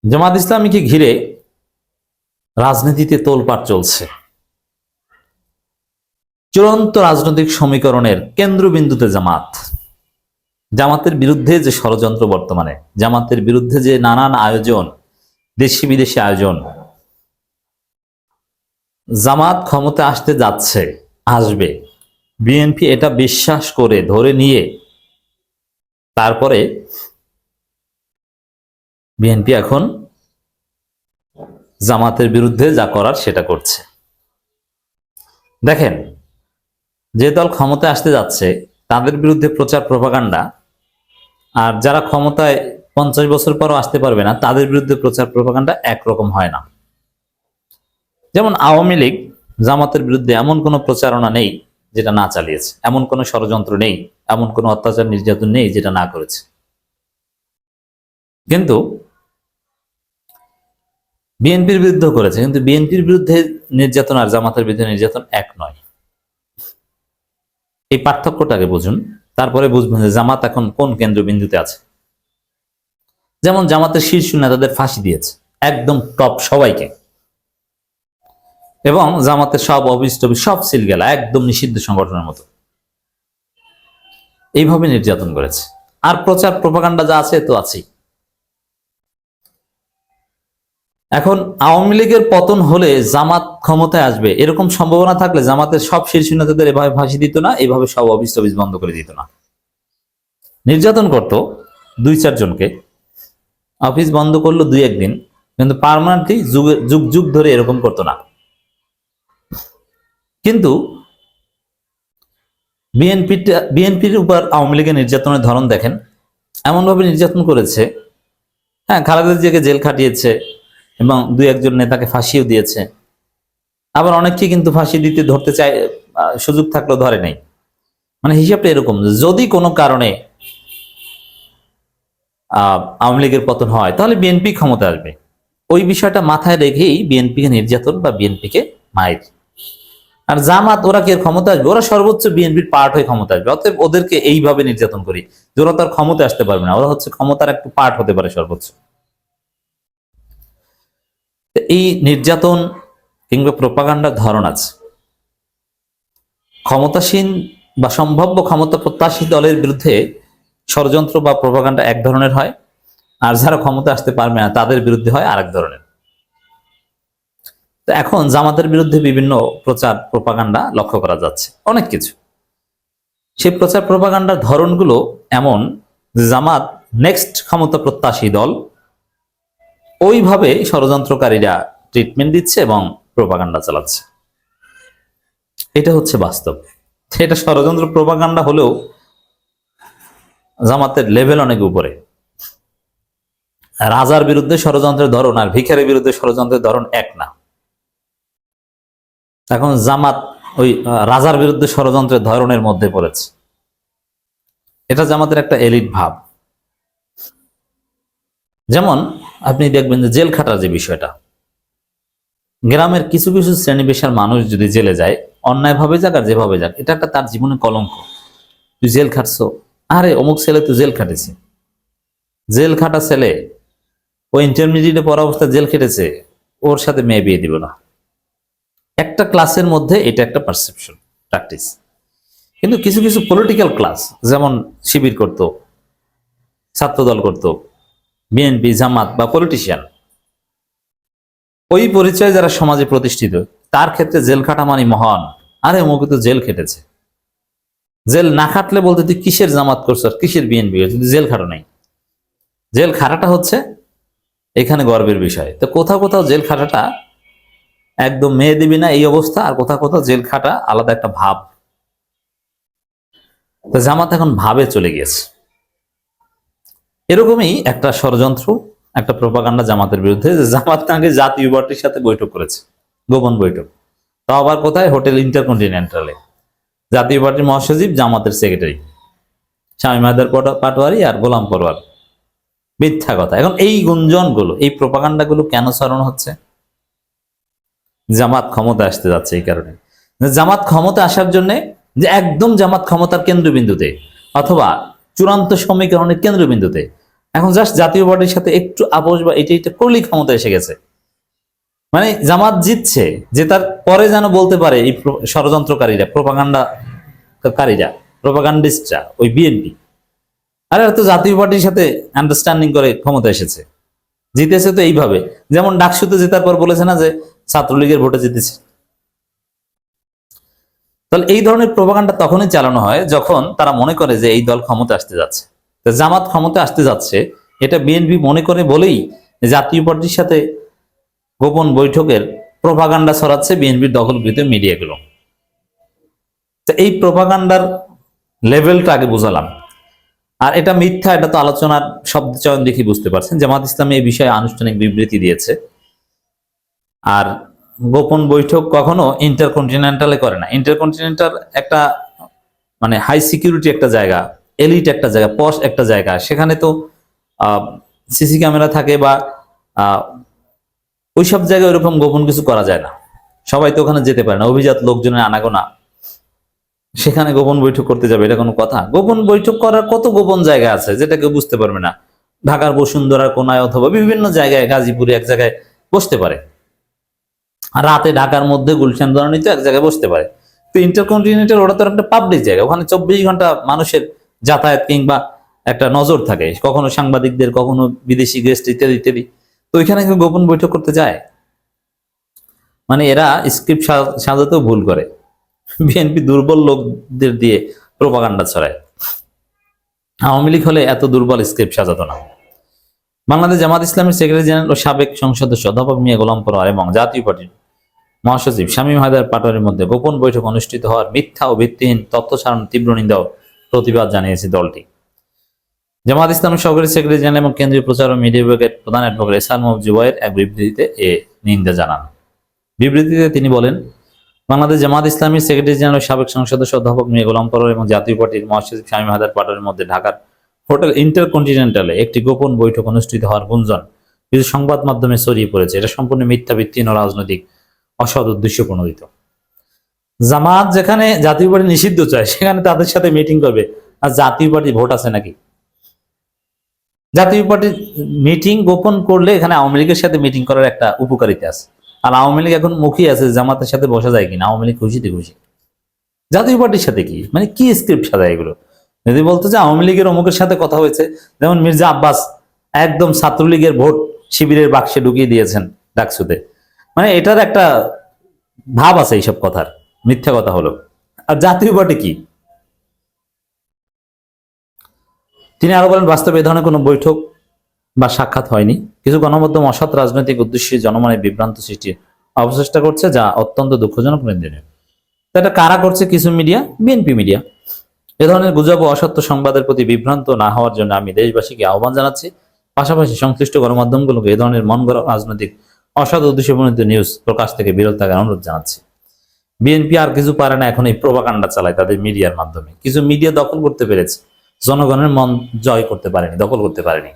জামাত ইসলামীকে ঘিরে রাজনীতিতে তোলপাড় চলছে। চূড়ান্ত রাজনৈতিক সমীকরণের কেন্দ্রবিন্দুতে জামাত। জামাতের বিরুদ্ধে যে ষড়যন্ত্র, বর্তমানে জামাতের বিরুদ্ধে যে নানান আয়োজন, দেশি বিদেশি আয়োজন, জামাত ক্ষমতা আসতে যাচ্ছে, আসবে, বিএনপি এটা বিশ্বাস করে ধরে নিয়ে তারপরে বিএনপি এখন জামাতের বিরুদ্ধে যা করার সেটা করছে। দেখেন, যে দল ক্ষমতায় আসতে যাচ্ছে তাদের বিরুদ্ধে প্রচার প্রপাগান্ডা, আর যারা ক্ষমতায় 50 বছর পরও আসতে পারবে না তাদের বিরুদ্ধে প্রচার প্রপাগান্ডা একরকম হয় না। যেমন আওয়ামী লীগ জামাতের বিরুদ্ধে এমন কোনো প্রচারণা নেই যেটা না চালিয়েছে, এমন কোনো ষড়যন্ত্র নেই, এমন কোনো অত্যাচার নির্যাতন নেই যেটা না করেছে। কিন্তু বিএনপির বিরুদ্ধে করেছে, কিন্তু বিএনপির বিরুদ্ধে নির্যাতন আর জামাতের বিরুদ্ধে নির্যাতন এক নয়। এই পার্থক্যটাকে বুঝুন, তারপরে বুঝবেন যে জামাত এখন কোন কেন্দ্রবিন্দুতে আছে। যেমন জামাতের শীর্ষ নেতাদের ফাঁসি দিয়েছে, একদম টপ সবাইকে, এবং জামাতের সব অফিস টফিস সব সিল গেলা, একদম নিষিদ্ধ সংগঠনের মতো এইভাবে নির্যাতন করেছে। আর প্রচার প্রপাগান্ডা যা আছে তো আছেই। এখন আওয়ামী লীগের পতন হলে জামাত ক্ষমতায় আসবে এরকম সম্ভাবনা থাকলে জামাতের সব শীর্ষ নেতাদের এভাবে ফাঁসি দিত না, এইভাবে সব অফিস টফিস বন্ধ করে দিত না। নির্যাতন করতো 2-4 জনকে, অফিস বন্ধ করলো 2-1 দিন, কিন্তু পার্মানেন্টলি যুগ যুগ ধরে এরকম করতো না। কিন্তু বিএনপির উপর আওয়ামী লীগের নির্যাতনের ধরন দেখেন, এমন ভাবে নির্যাতন করেছে। হ্যাঁ, খালেদা জিয়াকে জেল খাটিয়েছে এবং 2-1 জন নেতাকে ফাঁসিও দিয়েছে। আবার অনেককে কিন্তু ফাঁসি দিতে ধরতে চায়, সুযোগ থাকলেও ধরে নাই। মানে হিসাবটা এরকম, যদি কোনো কারণে আওয়ামী লীগের পতন হয় তাহলে বিএনপি ক্ষমতা আসবে, ওই বিষয়টা মাথায় রেখেই বিএনপিকে নির্যাতন বা বিএনপিকে মাইর। আর জামাত ওরা কি ক্ষমতা আসবে? ওরা সর্বোচ্চ বিএনপির পার্ট হয়ে ক্ষমতা আসবে। অতএব ওদেরকে এইভাবে নির্যাতন করি যে ওরা তো আর ক্ষমতা আসতে পারবে না, ওরা হচ্ছে ক্ষমতার একটু পার্ট হতে পারে সর্বোচ্চ। এই নির্যাতন কিংবা প্রপাগান্ডার ধরন আছে। ক্ষমতাসীন বা সম্ভাব্য ক্ষমতা প্রত্যাশী দলের বিরুদ্ধে ষড়যন্ত্র বা প্রপাগান্ডা এক ধরনের হয়, আর যারা ক্ষমতা আসতে পারবে না তাদের বিরুদ্ধে হয় আরেক ধরনের। তো এখন জামাতের বিরুদ্ধে বিভিন্ন প্রচার প্রপাগান্ডা লক্ষ্য করা যাচ্ছে, অনেক কিছু। সেই প্রচার প্রপাগান্ডার ধরনগুলো এমন যে জামাত নেক্সট ক্ষমতা প্রত্যাশী দল, ওইভাবে ষড়যন্ত্রকারীরা ট্রিটমেন্ট দিচ্ছে এবং প্রপাগান্ডা চালাচ্ছে। এটা হচ্ছে বাস্তব। এটা ষড়যন্ত্র প্রপাগান্ডা হলেও জামাতের লেভেল অনেক উপরে। রাজার বিরুদ্ধে ষড়যন্ত্রের ধরন আর ভিখারির বিরুদ্ধে ষড়যন্ত্রের ধরন এক না। এখন জামাত ওই রাজার বিরুদ্ধে ষড়যন্ত্রের ধরনের মধ্যে পড়েছে। এটা জামাতের একটা এলিট ভাব। যেমন আপনি দেখবেন যে জেল খাটার যে বিষয়টা, গ্রামের কিছু কিছু শ্রেণী পেশার মানুষ যদি জেলে যায়, অন্যায়ভাবে যাক আর যেভাবে যাক, এটা একটা তার জীবনে কলঙ্ক। তুই জেল খাটছো, আরে অমুক ছেলে তো জেল খাটেছে, জেল খাটা ছেলে ও ইন্টারমিডিয়েটে পড়া অবস্থায় জেল খেটেছে, ওর সাথে মেয়ে বিয়ে দিব না। একটা ক্লাসের মধ্যে এটা একটা পারসেপশন, প্র্যাকটিস। কিন্তু কিছু কিছু পলিটিক্যাল ক্লাস, যেমন শিবির করত, ছাত্রদল করত, বিএনপি, জামাত বা পলিটিশিয়ান, ওই পরিচয় যারা সমাজে প্রতিষ্ঠিত, তার ক্ষেত্রে জেল খাটা মানে মহান। আরে অমুকে তো জেল খেটেছে, জেল না খাটলে বলতে তুই কিসের জামাত করছো আর কিসের বিএনপি, যদি জেল খাটো নাই। জেল খাটাটা হচ্ছে এখানে গর্বের বিষয়। তো কোথাও কোথাও জেল খাটাটা একদম মেয়ে দিবি না এই অবস্থা, আর কোথাও কোথাও জেল খাটা আলাদা একটা ভাব। তো জামাত এখন ভাবে চলে গিয়েছে। এরকমই একটা ষড়যন্ত্র, একটা প্রপাগান্ডা জামাতের বিরুদ্ধে, যে জামাত আগে জাতীয় পার্টির সাথে বৈঠক করেছে, গোপন বৈঠক। তাও আবার কোথায়? হোটেল ইন্টারকন্টিনেন্টালে। জাতীয় পার্টির মহাসচিব, জামাতের সেক্রেটারি শামীম হায়দার পাটোয়ারি আর গোলাম পরোয়ার। মিথ্যা কথা। এখন এই গুঞ্জনগুলো, এই প্রপাগান্ডাগুলো কেন ছড়ানো হচ্ছে? জামাত ক্ষমতা আসতে যাচ্ছে এই কারণে। জামাত ক্ষমতা আসার জন্য, যে একদম জামাত ক্ষমতার কেন্দ্রবিন্দুতে অথবা চূড়ান্ত সমীকরণের কেন্দ্রবিন্দুতে, এখন জাস্ট জাতীয় পার্টির সাথে একটু আপোষ বা এটা করলেই ক্ষমতা এসে গেছে। মানে জামাত জিতছে, যে তার পরে যেন বলতে পারে এই ষড়যন্ত্রকারীরা, প্রোপাগান্ডিস্টরা, ওই বিএনপি, আরে তো জাতীয় পার্টির সাথে আন্ডারস্ট্যান্ডিং করে ক্ষমতা এসেছে, জিতেছে তো এইভাবে। যেমন ডাকসুতে জেতার পর বলেছে না যে ছাত্রলীগের ভোটে জিতেছে। তাহলে এই ধরনের প্রোপাগান্ডা তখনই চালানো হয় যখন তারা মনে করে যে এই দল ক্ষমতা আসতে যাচ্ছে। তো জামাত ক্ষমতা আসতে যাচ্ছে এটা বিএনপি মনে করে বলেই জাতীয় পার্টির সাথে গোপন বৈঠকের প্রোপাগান্ডা ছড়াচ্ছে বিএনপির দখলকৃত মিডিয়াগুলো। তো এই প্রোপাগান্ডার লেভেলটা আগে বুঝালাম। আর এটা মিথ্যা, এটা তো আলোচনার শব্দ চয়ন দেখে বুঝতে পারছেন। জামাত ইসলামী এই বিষয়ে আনুষ্ঠানিক বিবৃতি দিয়েছে। আর গোপন বৈঠক কখনো ইন্টারকন্টিনেন্টালে করে না। ইন্টারকন্টিনেন্টাল একটা মানে হাই সিকিউরিটি একটা জায়গা, এলিট একটা জায়গা, পশ একটা জায়গা, সেখানে তো সিসি ক্যামেরা থাকে বা ওইসব জায়গায় ওরকম গোপন কিছু করা যায় না। সবাই তো ওখানে যেতে পারে না, অভিজাত লোকজনের আনাগোনা, সেখানে গোপন বৈঠক করতে যাবে এটা কোনো কথা? গোপন বৈঠক করার কত গোপন জায়গা আছে যেটা কেউ বুঝতে পারবে না। ঢাকার বসুন্ধরার কোনায় অথবা বিভিন্ন জায়গায়, গাজীপুরে এক জায়গায় বসতে পারে, আর রাতে ঢাকার মধ্যে গুলশান দরনিতে এক জায়গায় বসতে পারে। তো ইন্টারকন্টিনেন্টাল ওটা তো একটা পাবলিক জায়গা, ওখানে 24 ঘন্টা মানুষের যাতায়াত কিংবা একটা নজর থাকে, কখনো সাংবাদিকদের, কখনো বিদেশি গেস্ট ইত্যাদি ইত্যাদি। তো ওইখানে কেউ গোপন বৈঠক করতে যায়? মানে এরা স্ক্রিপ্ট সাজাতেও ভুল করে। বিএনপি দুর্বল লোকদের দিয়ে প্রোপাগান্ডা ছড়ায়। আওয়ামী লীগ হলে এত দুর্বল স্ক্রিপ্ট সাজাতো না। বাংলাদেশ জামাত ইসলামের সেক্রেটারি জেনারেল ও সাবেক সংসদ সদস্য অধ্যাপক মিয়া গোলাম পরোয়ার এবং জাতীয় পার্টির মহাসচিব শামীম হায়দার পাটোয়ারির মধ্যে গোপন বৈঠক অনুষ্ঠিত হওয়ার মিথ্যা ও ভিত্তিহীন তথ্য ছাড়ানোর তীব্র নিন্দা ও প্রতিবাদ জানিয়েছে দলটি। জামাত ইসলামের সহকারী সেক্রেটারি জেনারেল এবং কেন্দ্রীয় প্রচার ও মিডিয়া বিভাগের প্রধান অ্যাডভোকেট এহসান মোহাম্মদ জুবায়ের এক বিবৃতিতে এ নিন্দা জানান। বিবৃতিতে তিনি বলেন, বাংলাদেশ জামাত ইসলামীর সেক্রেটারি জেনারেল সাবেক সংসদ সদস্য অধ্যাপক মিয়া গোলাম পরোয়ার এবং জাতীয় পার্টির মহাসচিব শামীম হায়দার পাটোয়ারির মধ্যে ঢাকার হোটেল ইন্টারকন্টিনেন্টালে একটি গোপন বৈঠক অনুষ্ঠিত হওয়ার গুঞ্জন কিছু সংবাদ মাধ্যমে ছড়িয়ে পড়েছে। এটা সম্পূর্ণ মিথ্যা, ভিত্তিহীন ও রাজনৈতিক অসৎ উদ্দেশ্য প্রণোদিত। জামাত যেখানে জাতীয় পার্টি নিষিদ্ধ চায় সেখানে তাদের সাথে মিটিং করবে, আর জাতীয় পার্টি ভোট আছে নাকি? জাতীয় পার্টির মিটিং গোপন করলে এখানে আওয়ামী লীগের সাথে মিটিং করার একটা উপকারিতা আছে। আর আওয়ামী লীগ এখন মুখী আছে জামাতের সাথে বসা যায় কিনা, আওয়ামী লীগ খুশিতে খুশি। জাতীয় পার্টির সাথে কি মানে কি স্ক্রিপ্ট সাজায় এগুলো? যদি বলতো যে আওয়ামী লীগের অমুকের সাথে কথা হয়েছে, যেমন মির্জা আব্বাস একদম ছাত্রলীগের ভোট শিবিরের বাক্সে ঢুকিয়ে দিয়েছেন ডাকসুতে, মানে এটার একটা ভাব আছে এইসব কথার, মিথ্যা কথা হলো। আর জাতীয় পার্টি কি? তিনি আরো বলেন, বাস্তবে এ ধরনের কোনো বৈঠক বা সাক্ষাৎ হয়নি। কিছু গণমাধ্যম অসৎ রাজনৈতিক উদ্দেশ্যে জনমনে বিভ্রান্ত সৃষ্টির অপচেষ্টা করছে, যা অত্যন্ত দুঃখজনক নিন্দনীয়। এটা কারা করছে? কিছু মিডিয়া, বিএনপি মিডিয়া। এ ধরনের গুজব ও অসত্য সংবাদের প্রতি বিভ্রান্ত না হওয়ার জন্য আমি দেশবাসীকে আহ্বান জানাচ্ছি। পাশাপাশি সংশ্লিষ্ট গণমাধ্যমগুলোকে এ ধরনের মন গড়া রাজনৈতিক অসৎ উদ্দেশ্যে প্রণীত নিউজ প্রকাশ থেকে বিরত থাকার অনুরোধ জানাচ্ছি। বিএনপি আর কিছু পারে না, এখন এই প্রোপাগান্ডা চালায় তাদের মিডিয়ার মাধ্যমে। কিছু মিডিয়া দখল করতে পেরেছে, জনগণের মন জয় করতে পারেনি, দখল করতে পারেনি।